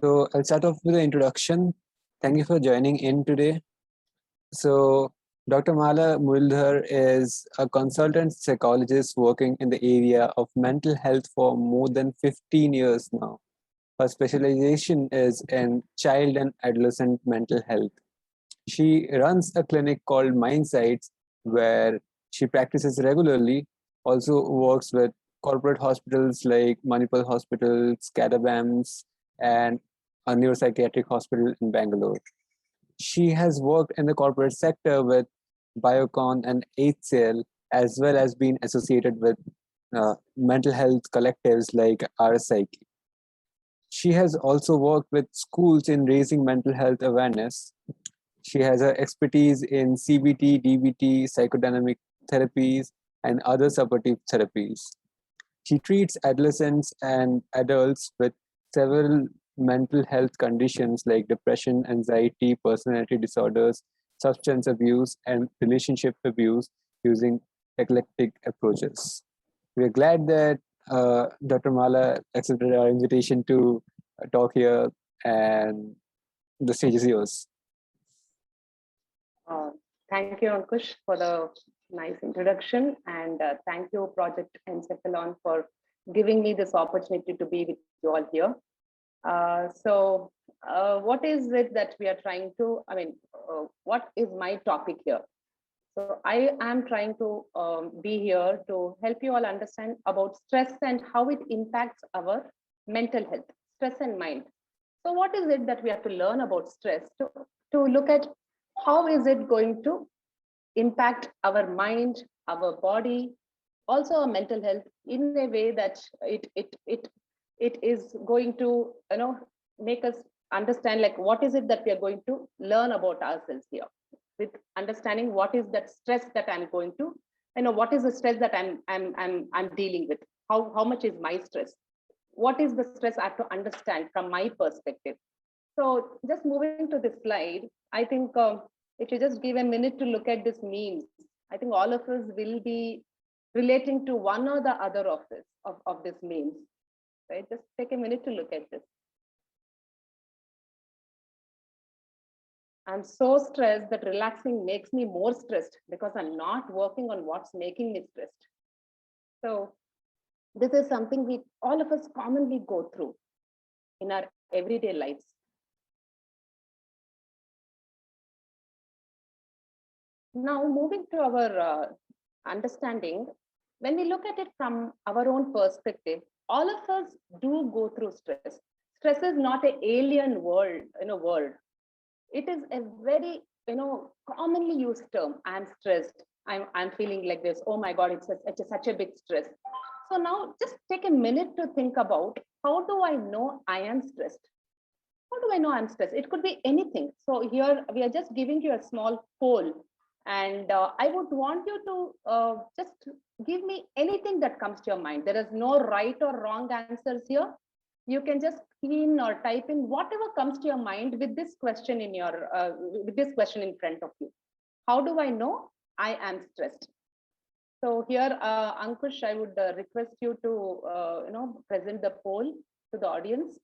So I'll start off with the introduction. Thank you for joining in today. So Dr. Mala Muldhar is a consultant psychologist working in the area of mental health for more than 15 years now. Her specialization is in child and adolescent mental health. She runs a clinic called Mindsights where she practices regularly, also works with corporate hospitals like Manipal Hospital, Scadabams, and a neuropsychiatric hospital in Bangalore. She has worked in the corporate sector with Biocon and HCL, as well as been associated with mental health collectives like RSIK. She has also worked with schools in raising mental health awareness. She has her expertise in CBT, DBT, psychodynamic therapies, and other supportive therapies. She treats adolescents and adults with several mental health conditions like depression, anxiety, personality disorders, substance abuse, and relationship abuse using eclectic approaches. We're glad that Dr. Mala accepted our invitation to talk here, and the stage is yours. Thank you, Ankush, for the nice introduction, and thank you, Project Encephalon, for giving me this opportunity to be with you all here. What is it that we are trying to, what is my topic here? So I am trying to be here to help you all understand about stress and how it impacts our mental health, stress and mind. So what is it that we have to learn about stress to look at how is it going to impact our mind, our body, also our mental health in a way that it is going to make us understand like what is it that we are going to learn about ourselves here, with understanding what is that stress that I'm going to, what is the stress that I'm dealing with, how much is my stress, what is the stress I have to understand from my perspective. So just moving to this slide, I think if you just give a minute to look at this memes, I think all of us will be relating to one or the other of this memes, right? Just take a minute to look at this. I'm so stressed that relaxing makes me more stressed because I'm not working on what's making me stressed. So this is something all of us commonly go through in our everyday lives. Now, moving to our understanding, when we look at it from our own perspective, all of us do go through stress. Stress is not an alien world, world. It is a very, commonly used term. I'm stressed. I'm feeling like this. Oh my God, it's such a big stress. So now just take a minute to think about, how do I know I am stressed? How do I know I'm stressed? It could be anything. So here we are just giving you a small poll. And I would want you to just give me anything that comes to your mind. There is no right or wrong answers here. You can just key in or type in whatever comes to your mind with this question in front of you. How do I know I am stressed? So here, Ankush, I would request you to present the poll to the audience.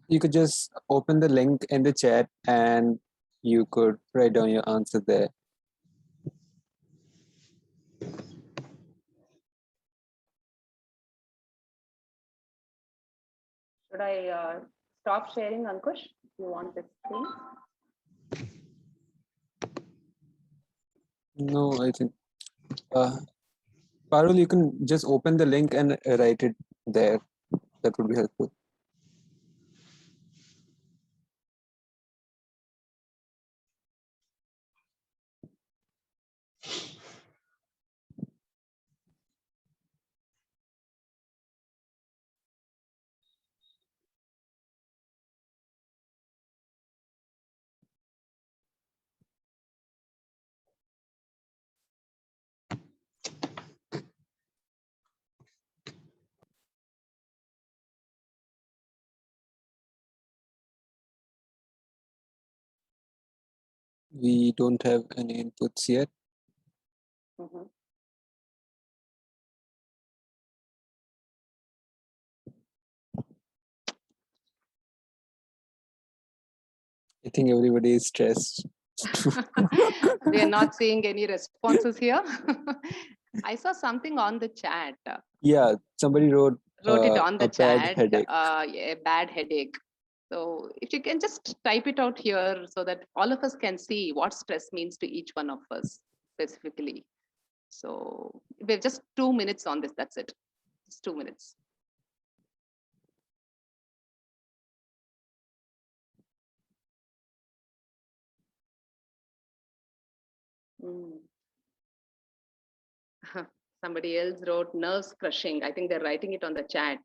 You could just open the link in the chat and you could write down your answer there. Should I stop sharing, Ankush, if you want this screen? No, I think. Parul, you can just open the link and write it there. That would be helpful. We don't have any inputs yet. Mhm. I think everybody is stressed. We are not seeing any responses here. I saw something on the chat. Yeah, somebody wrote Wrote it on the a bad chat. headache. A bad headache. So if you can just type it out here so that all of us can see what stress means to each one of us specifically. So we have just 2 minutes on this. That's it. Just 2 minutes. Mm. Somebody else wrote nerves crushing. I think they're writing it on the chat.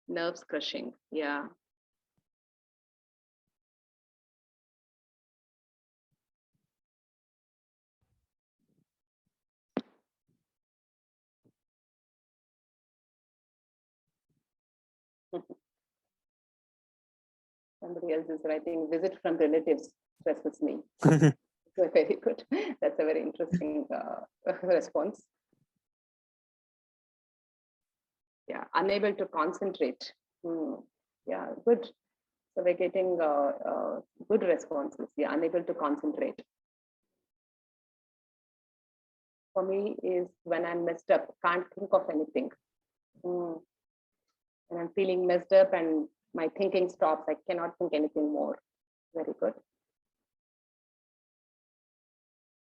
Nerves crushing. Yeah. Somebody else is writing visit from relatives stresses me. Very good. That's a very interesting response. Yeah, unable to concentrate. Hmm. Yeah, good. So we're getting good responses. Yeah, unable to concentrate. For me is when I'm messed up, can't think of anything. Hmm. And I'm feeling messed up and my thinking stops. I cannot think anything more. Very good.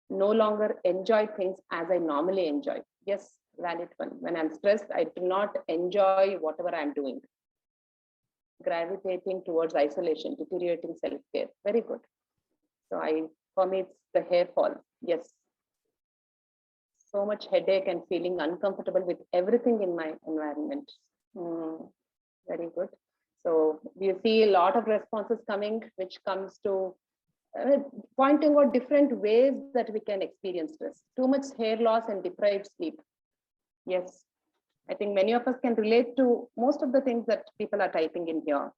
No longer enjoy things as I normally enjoy. Yes, valid one. When I'm stressed, I do not enjoy whatever I'm doing. Gravitating towards isolation, deteriorating self-care. Very good. So for me, it's the hair fall. Yes. So much headache and feeling uncomfortable with everything in my environment. Very good. So we see a lot of responses coming, which comes to pointing out different ways that we can experience stress. Too much hair loss and deprived sleep. Yes, I think many of us can relate to most of the things that people are typing in here.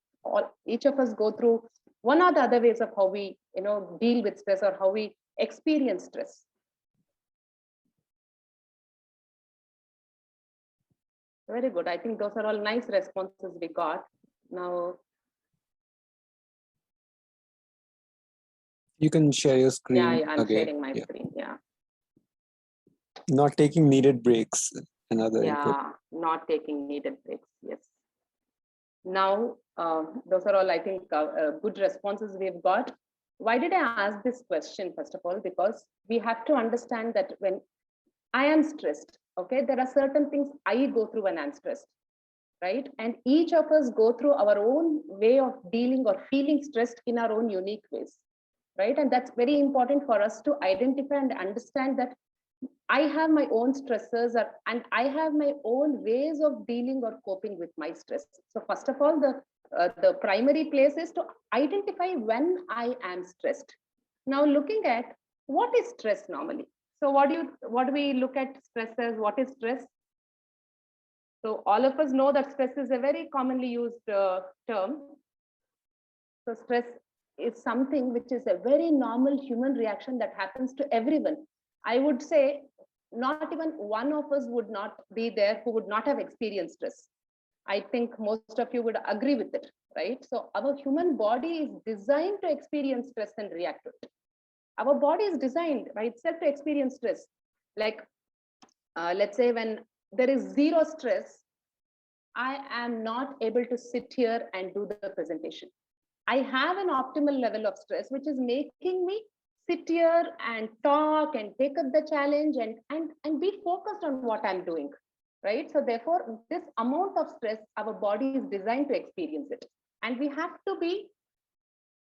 Each of us go through one or the other ways of how we, deal with stress or how we experience stress. Very good. I think those are all nice responses we got. Now, You can share your screen yeah, I'm again. sharing my screen. Yeah. Not taking needed breaks. Another input. Yeah, not taking needed breaks. Yes. Now, those are all, I think, good responses we've got. Why did I ask this question, first of all? Because we have to understand that when I am stressed, okay, there are certain things I go through when I'm stressed, right? And each of us go through our own way of dealing or feeling stressed in our own unique ways, right? And that's very important for us to identify and understand that I have my own stressors and I have my own ways of dealing or coping with my stress. So first of all, the primary place is to identify when I am stressed. Now looking at what is stress normally. So what do we look at stress as? What is stress? So all of us know that stress is a very commonly used term. So stress is something which is a very normal human reaction that happens to everyone. I would say not even one of us would not be there who would not have experienced stress. I think most of you would agree with it, right? So our human body is designed to experience stress and react to it. Our body is designed by itself to experience stress. Like, let's say when there is zero stress, I am not able to sit here and do the presentation. I have an optimal level of stress, which is making me sit here and talk and take up the challenge and be focused on what I'm doing, right? So therefore, this amount of stress, our body is designed to experience it. And we have to be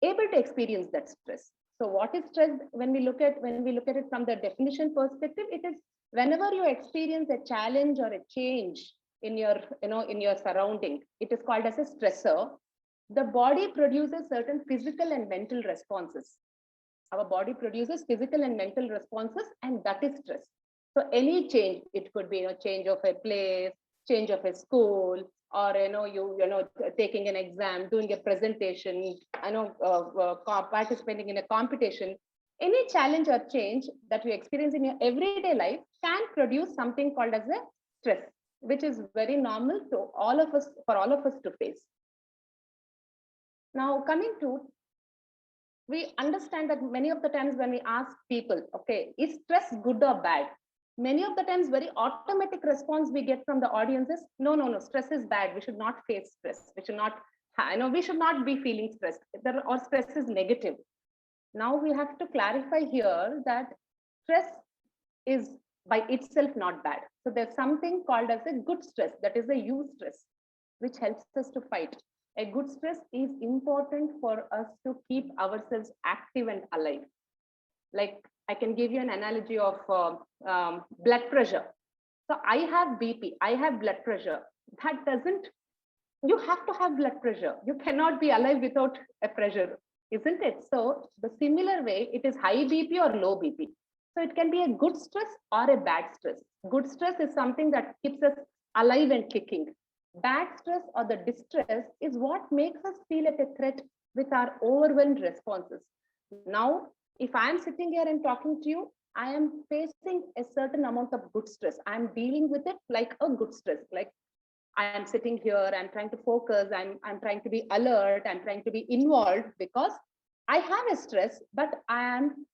able to experience that stress. So what is stress? When we look at it from the definition perspective, it is whenever you experience a challenge or a change in your, in your surrounding, it is called as a stressor. The body produces certain physical and mental responses. Our body produces physical and mental responses, and that is stress. So any change, it could be change of a place, change of a school, or taking an exam, doing a presentation, participating in a competition. Any challenge or change that you experience in your everyday life can produce something called as a stress, which is very normal to all of us, for all of us to face. Now, coming to, we understand that many of the times when we ask people, okay, is stress good or bad? Many of the times, very automatic response we get from the audience is, no, stress is bad. We should not face stress. We should not, we should not be feeling stressed, or stress is negative. Now we have to clarify here that stress is by itself not bad. So there's something called as a good stress, that is a eustress, which helps us to fight. A good stress is important for us to keep ourselves active and alive. Like, I can give you an analogy of blood pressure. So I have BP, I have blood pressure. That doesn't, you have to have blood pressure. You cannot be alive without a pressure, isn't it? So the similar way, it is high BP or low BP. So it can be a good stress or a bad stress. Good stress is something that keeps us alive and kicking. Bad stress or the distress is what makes us feel at a threat with our overwhelmed responses. Now, if I am sitting here and talking to you, I am facing a certain amount of good stress. I'm dealing with it like a good stress. Like, I am sitting here, I'm trying to focus, I'm trying to be alert, I'm trying to be involved, because I have a stress, but I am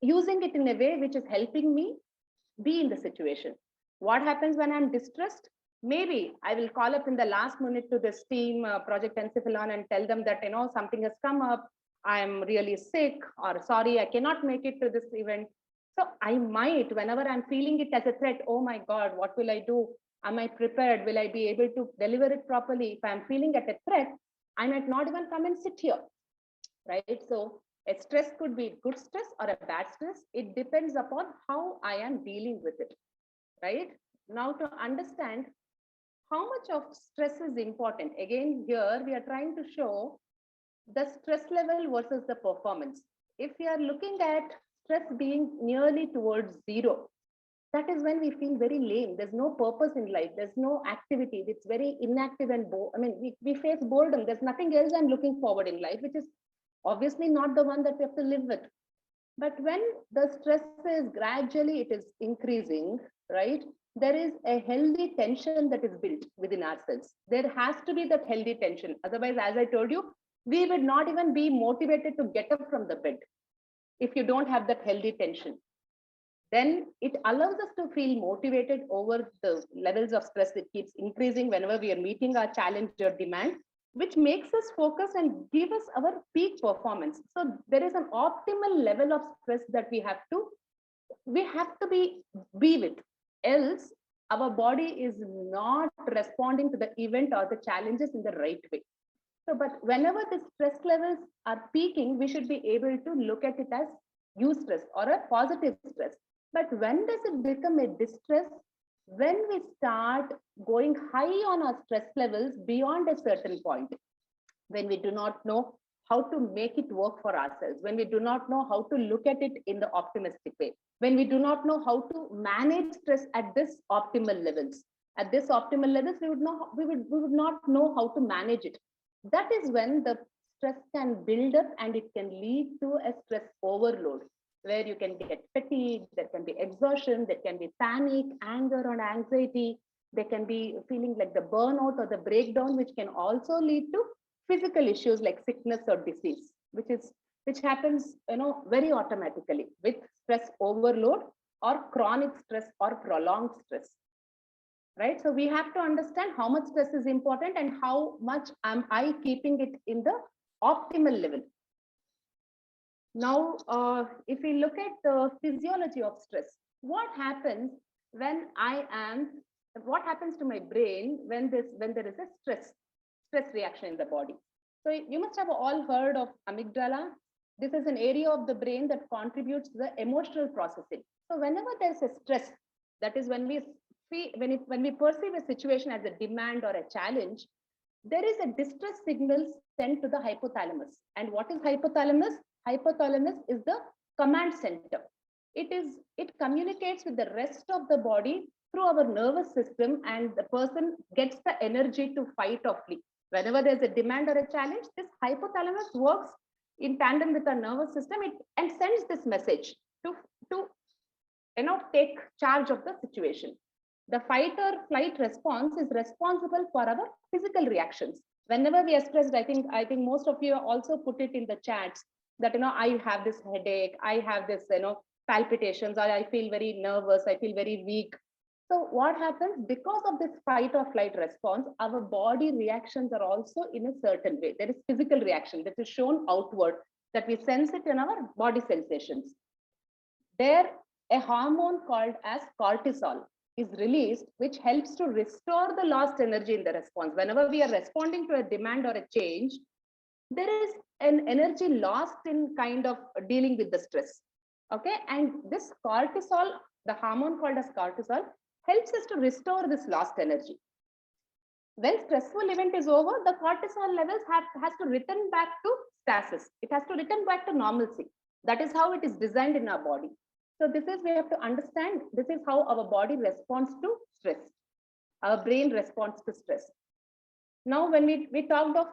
using it in a way which is helping me be in the situation. What happens when I'm distressed? Maybe I will call up in the last minute to this team, Project Encephalon, and tell them that, something has come up, I'm really sick, or sorry, I cannot make it to this event. So I might, whenever I'm feeling it as a threat, oh my God, what will I do? Am I prepared? Will I be able to deliver it properly? If I'm feeling at a threat, I might not even come and sit here, right? So a stress could be good stress or a bad stress. It depends upon how I am dealing with it, right? Now, to understand how much of stress is important, again, here we are trying to show the stress level versus the performance. If we are looking at stress being nearly towards zero, that is when we feel very lame. There's no purpose in life. There's no activity. It's very inactive and we face boredom. There's nothing else I'm looking forward in life, which is obviously not the one that we have to live with. But when the stress is gradually, it is increasing, right? There is a healthy tension that is built within ourselves. There has to be that healthy tension. Otherwise, as I told you, we would not even be motivated to get up from the bed if you don't have that healthy tension. Then it allows us to feel motivated over the levels of stress that keeps increasing whenever we are meeting our challenge or demand, which makes us focus and give us our peak performance. So there is an optimal level of stress that we have to be with, else our body is not responding to the event or the challenges in the right way. So, but whenever the stress levels are peaking, we should be able to look at it as eustress or a positive stress. But when does it become a distress? When we start going high on our stress levels beyond a certain point, when we do not know how to make it work for ourselves, when we do not know how to look at it in the optimistic way, when we do not know how to manage stress at this optimal levels. At this optimal levels, we would not know how to manage it. That is when the stress can build up and it can lead to a stress overload, where you can get fatigue, there can be exhaustion, there can be panic, anger, and anxiety. There can be feeling like the burnout or the breakdown, which can also lead to physical issues like sickness or disease, which happens very automatically with stress overload or chronic stress or prolonged stress, right? So we have to understand how much stress is important and how much am I keeping it in the optimal level. Now, if we look at the physiology of stress, what happens what happens to my brain when there is a stress reaction in the body? So you must have all heard of amygdala. This is an area of the brain that contributes to the emotional processing. So whenever there's a stress, that is when we perceive a situation as a demand or a challenge, there is a distress signal sent to the hypothalamus. And what is hypothalamus? Hypothalamus is the command center. it communicates with the rest of the body through our nervous system, and the person gets the energy to fight or flee. Whenever there's a demand or a challenge, this hypothalamus works in tandem with our nervous system, and sends this message to take charge of the situation. The fight or flight response is responsible for our physical reactions. Whenever we are stressed, I think most of you also put it in the chats that I have this headache, I have this palpitations, or I feel very nervous, I feel very weak. So what happens because of this fight or flight response, our body reactions are also in a certain way. There is physical reaction that is shown outward, that we sense it in our body sensations. There, a hormone called as cortisol is released, which helps to restore the lost energy in the response. Whenever we are responding to a demand or a change, there is an energy lost in kind of dealing with the stress. Okay, and this cortisol, the hormone called as cortisol, helps us to restore this lost energy. When stressful event is over, the cortisol levels has to return back to stasis. It has to return back to normalcy. That is how it is designed in our body. So this is, we have to understand, this is how our body responds to stress. Our brain responds to stress. Now, when we talked of,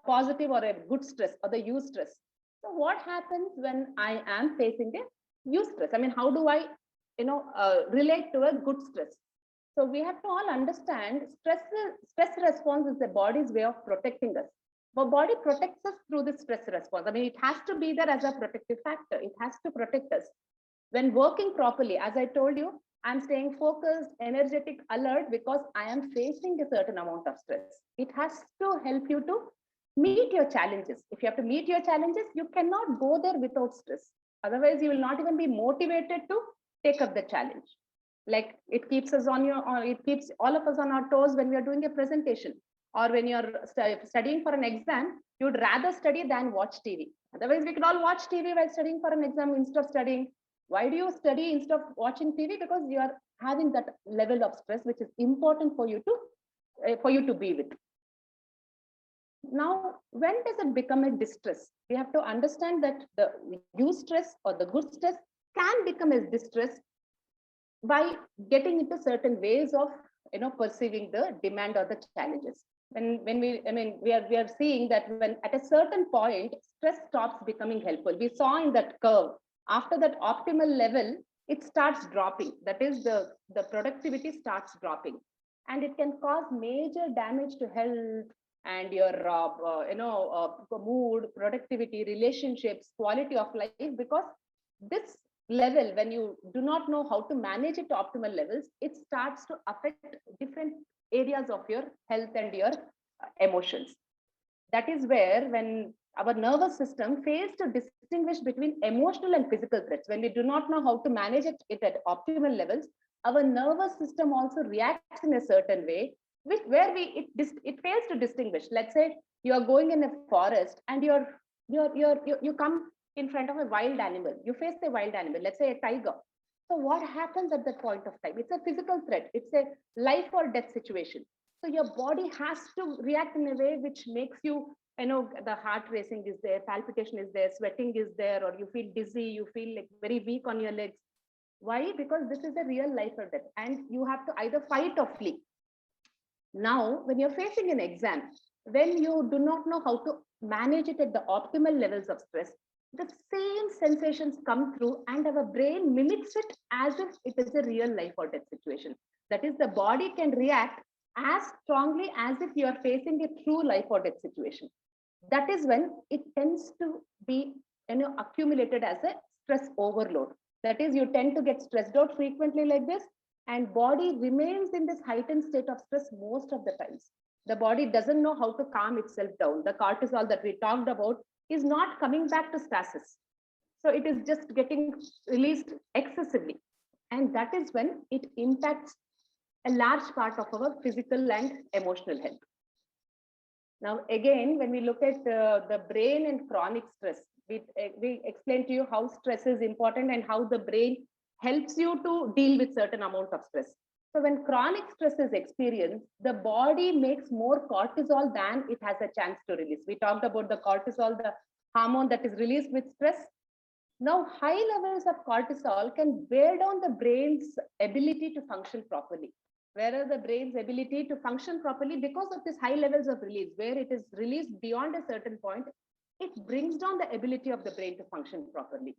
positive or a good stress or the eustress. So what happens when I am facing a eustress? I mean, how do I, relate to a good stress? So we have to all understand stress response is the body's way of protecting us. Our body protects us through the stress response. I mean, it has to be there as a protective factor. It has to protect us. When working properly, as I told you, I'm staying focused, energetic, alert because I am facing a certain amount of stress. It has to help you to meet your challenges. If you have to meet your challenges, you cannot go there without stress. Otherwise, you will not even be motivated to take up the challenge. Like it keeps us on it keeps all of us on our toes when we are doing a presentation, or when you're studying for an exam, you'd rather study than watch TV. Otherwise, we could all watch TV while studying for an exam instead of studying. Why do you study instead of watching TV? Because you are having that level of stress, which is important for you to be with. Now, when does it become a distress? We have to understand that the eustress or the good stress can become a distress by getting into certain ways of perceiving the demand or the challenges. When we are seeing that when at a certain point stress stops becoming helpful. We saw in that curve, after that optimal level, it starts dropping. That is, the productivity starts dropping, and it can cause major damage to health and your mood, productivity, relationships, quality of life, because this level, when you do not know how to manage it to optimal levels, it starts to affect different areas of your health and your emotions. That is where, when our nervous system fails to distinguish between emotional and physical threats, when we do not know how to manage it at optimal levels, our nervous system also reacts in a certain way, where it fails to distinguish. Let's say you are going in a forest and you come in front of a wild animal. You face a wild animal, let's say a tiger. So what happens at that point of time? It's a physical threat. It's a life or death situation. So your body has to react in a way which makes you, the heart racing is there, palpitation is there, sweating is there, or you feel dizzy, you feel like very weak on your legs. Why? Because this is a real life or death, and you have to either fight or flee. Now, when you're facing an exam, when you do not know how to manage it at the optimal levels of stress, the same sensations come through, and our brain mimics it as if it is a real life or death situation. That is, the body can react as strongly as if you are facing a true life or death situation. That is when it tends to be accumulated as a stress overload. That is, you tend to get stressed out frequently like this, and body remains in this heightened state of stress most of the times. The body doesn't know how to calm itself down. The cortisol that we talked about is not coming back to stasis. So it is just getting released excessively. And that is when it impacts a large part of our physical and emotional health. Now, again, when we look at the brain and chronic stress, we explained to you how stress is important and how the brain helps you to deal with certain amount of stress. So when chronic stress is experienced, the body makes more cortisol than it has a chance to release. We talked about the cortisol, the hormone that is released with stress. Now, high levels of cortisol can wear down the brain's ability to function properly. Whereas the brain's ability to function properly, because of this high levels of release, where it is released beyond a certain point, it brings down the ability of the brain to function properly.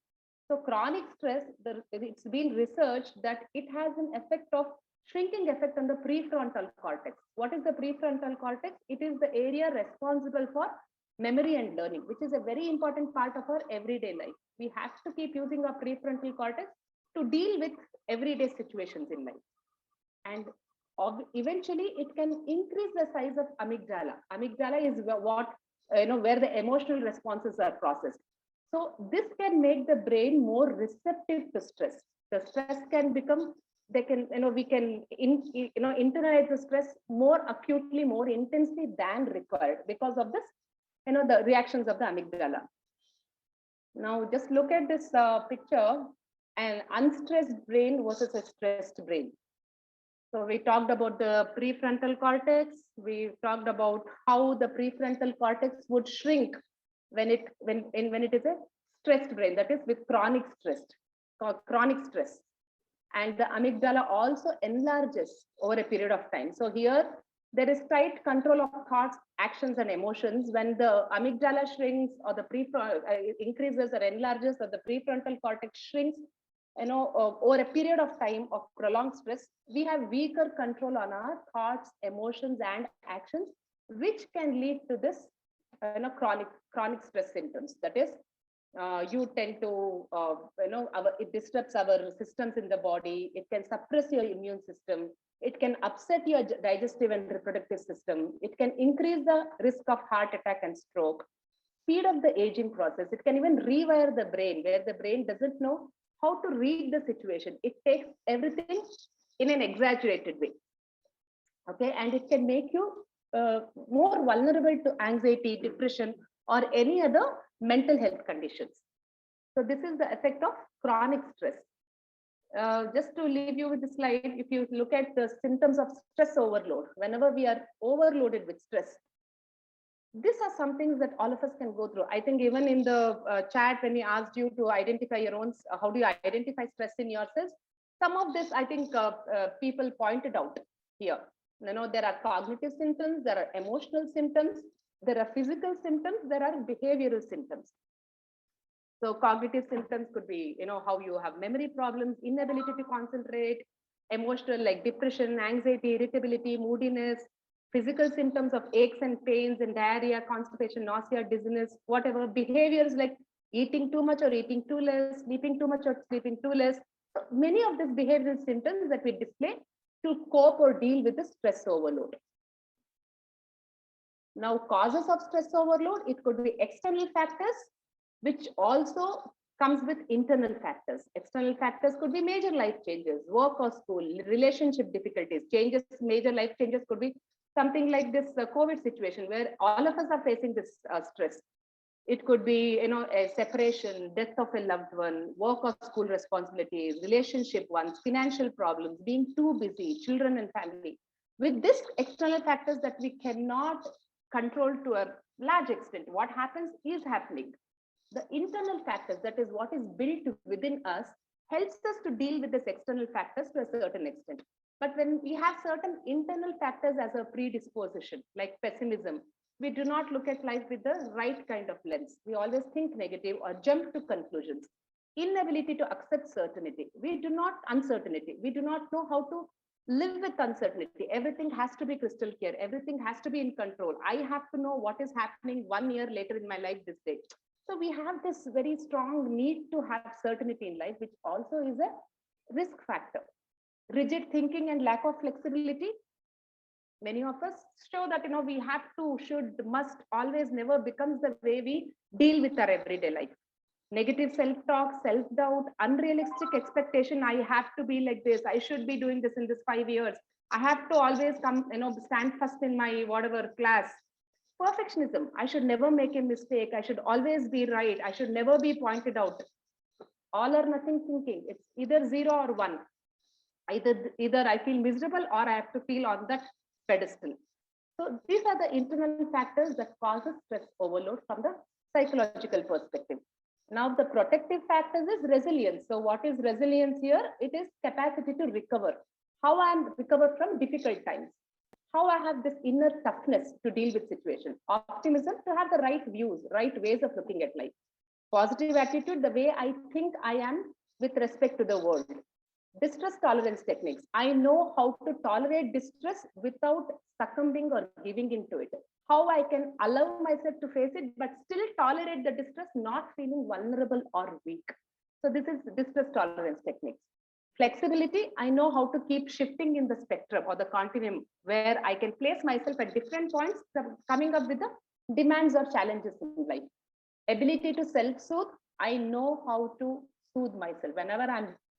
So chronic stress, it's been researched that it has an effect of shrinking effect on the prefrontal cortex. What is the prefrontal cortex? It is the area responsible for memory and learning, which is a very important part of our everyday life. We have to keep using our prefrontal cortex to deal with everyday situations in life. And eventually it can increase the size of amygdala. Amygdala is what, where the emotional responses are processed. So this can make the brain more receptive to stress. The stress can become, they can, we can internalize the stress more acutely, more intensely than required because of this, the reactions of the amygdala. Now just look at this picture, an unstressed brain versus a stressed brain. So we talked about the prefrontal cortex. We talked about how the prefrontal cortex would shrink when it is a stressed brain, that is with chronic stress. And the amygdala also enlarges over a period of time. So here there is tight control of thoughts, actions, and emotions. When the amygdala shrinks or the increases or enlarges, or the prefrontal cortex shrinks, over a period of time of prolonged stress, we have weaker control on our thoughts, emotions, and actions, which can lead to this chronic stress symptoms. That is, you tend to it disrupts our systems in the body. It can suppress your immune system. It can upset your digestive and reproductive system. It can increase the risk of heart attack and stroke, speed up the aging process. It can even rewire the brain, where the brain doesn't know how to read the situation. It takes everything in an exaggerated way. Okay, and it can make you more vulnerable to anxiety, depression, or any other mental health conditions. So this is the effect of chronic stress. Just to leave you with the slide, if you look at the symptoms of stress overload, whenever we are overloaded with stress, these are some things that all of us can go through. I think even in the chat, when we asked you to identify your own, how do you identify stress in yourselves? Some of this, I think people pointed out here. There are cognitive symptoms, there are emotional symptoms, there are physical symptoms, there are behavioral symptoms. So cognitive symptoms could be, how you have memory problems, inability to concentrate, emotional like depression, anxiety, irritability, moodiness, physical symptoms of aches and pains and diarrhea, constipation, nausea, dizziness, whatever. Behaviors like eating too much or eating too less, sleeping too much or sleeping too less. Many of these behavioral symptoms that we display to cope or deal with the stress overload. Now, causes of stress overload, it could be external factors, which also comes with internal factors. External factors could be major life changes, work or school, relationship difficulties, changes, major life changes could be something like this COVID situation where all of us are facing this stress. It could be, a separation, death of a loved one, work or school responsibilities, relationship ones, financial problems, being too busy, children and family. With this external factors that we cannot control to a large extent, what happens is happening. The internal factors, that is what is built within us, helps us to deal with these external factors to a certain extent. But when we have certain internal factors as a predisposition, like pessimism, we do not look at life with the right kind of lens. We always think negative or jump to conclusions. Inability to accept certainty. We do not know how to live with uncertainty. Everything has to be crystal clear. Everything has to be in control. I have to know what is happening 1 year later in my life this day. So we have this very strong need to have certainty in life, which also is a risk factor. Rigid thinking and lack of flexibility. Many of us show that, we have to, should, must, always, never becomes the way we deal with our everyday life. Negative self-talk, self-doubt, unrealistic expectation. I have to be like this. I should be doing this in this 5 years. I have to always come, stand first in my whatever class. Perfectionism. I should never make a mistake. I should always be right. I should never be pointed out. All or nothing thinking. It's either 0 or 1. Either I feel miserable or I have to feel on that pedestal. So these are the internal factors that causes stress overload from the psychological perspective. Now the protective factors is resilience. So what is resilience here? It is capacity to recover. How I am recover from difficult times. How I have this inner toughness to deal with situation. Optimism, to have the right views, right ways of looking at life. Positive attitude, the way I think I am with respect to the world. Distress tolerance techniques. I know how to tolerate distress without succumbing or giving into it. How I can allow myself to face it, but still tolerate the distress, not feeling vulnerable or weak. So this is distress tolerance techniques. Flexibility, I know how to keep shifting in the spectrum or the continuum where I can place myself at different points, coming up with the demands or challenges in life. Ability to self-soothe, I know how to soothe myself. Whenever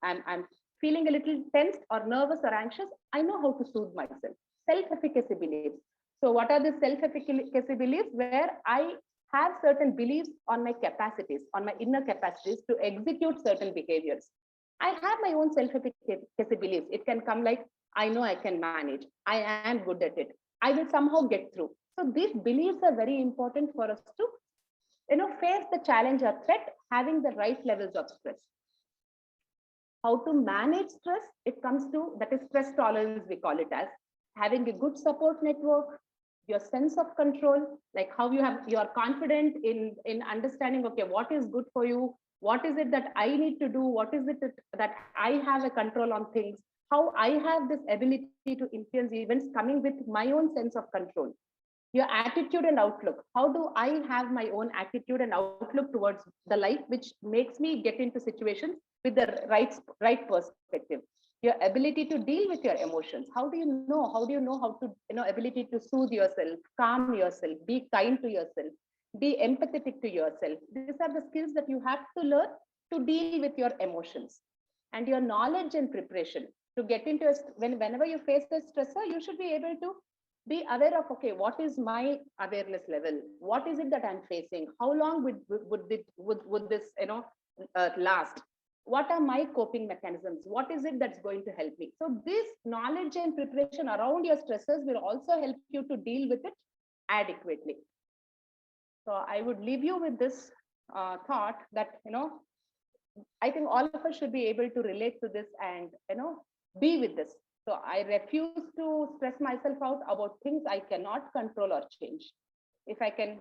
I'm feeling a little tensed or nervous or anxious, I know how to soothe myself. Self-efficacy beliefs. So what are the self-efficacy beliefs? Where I have certain beliefs on my capacities, on my inner capacities to execute certain behaviors. I have my own self-efficacy beliefs. It can come like, I know I can manage. I am good at it. I will somehow get through. So these beliefs are very important for us to face the challenge or threat, having the right levels of stress. How to manage stress, it comes to, that is stress tolerance, we call it as, having a good support network, your sense of control, like how you are confident in understanding, okay, what is good for you, what is it that I need to do, what is it that I have a control on things, how I have this ability to influence events, coming with my own sense of control. Your attitude and outlook. How do I have my own attitude and outlook towards the life, which makes me get into situations with the right perspective? Your ability to deal with your emotions. How do you know? How do you know how to, ability to soothe yourself, calm yourself, be kind to yourself, be empathetic to yourself? These are the skills that you have to learn to deal with your emotions. And your knowledge and preparation to get into whenever you face a stressor, you should be able to be aware of, okay, what is my awareness level, what is it that I'm facing, how long would this last, what are my coping mechanisms, what is it that's going to help me? So this knowledge and preparation around your stressors will also help you to deal with it adequately. So I would leave you with this thought that I think all of us should be able to relate to this and be with this. So I refuse to stress myself out about things I cannot control or change. If I can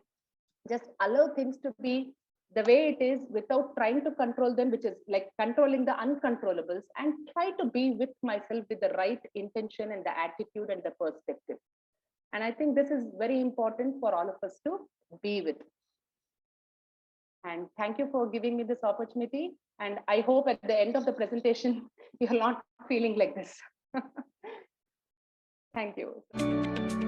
just allow things to be the way it is without trying to control them, which is like controlling the uncontrollables, and try to be with myself with the right intention and the attitude and the perspective. And I think this is very important for all of us to be with. And thank you for giving me this opportunity. And I hope at the end of the presentation, you're not feeling like this. Thank you.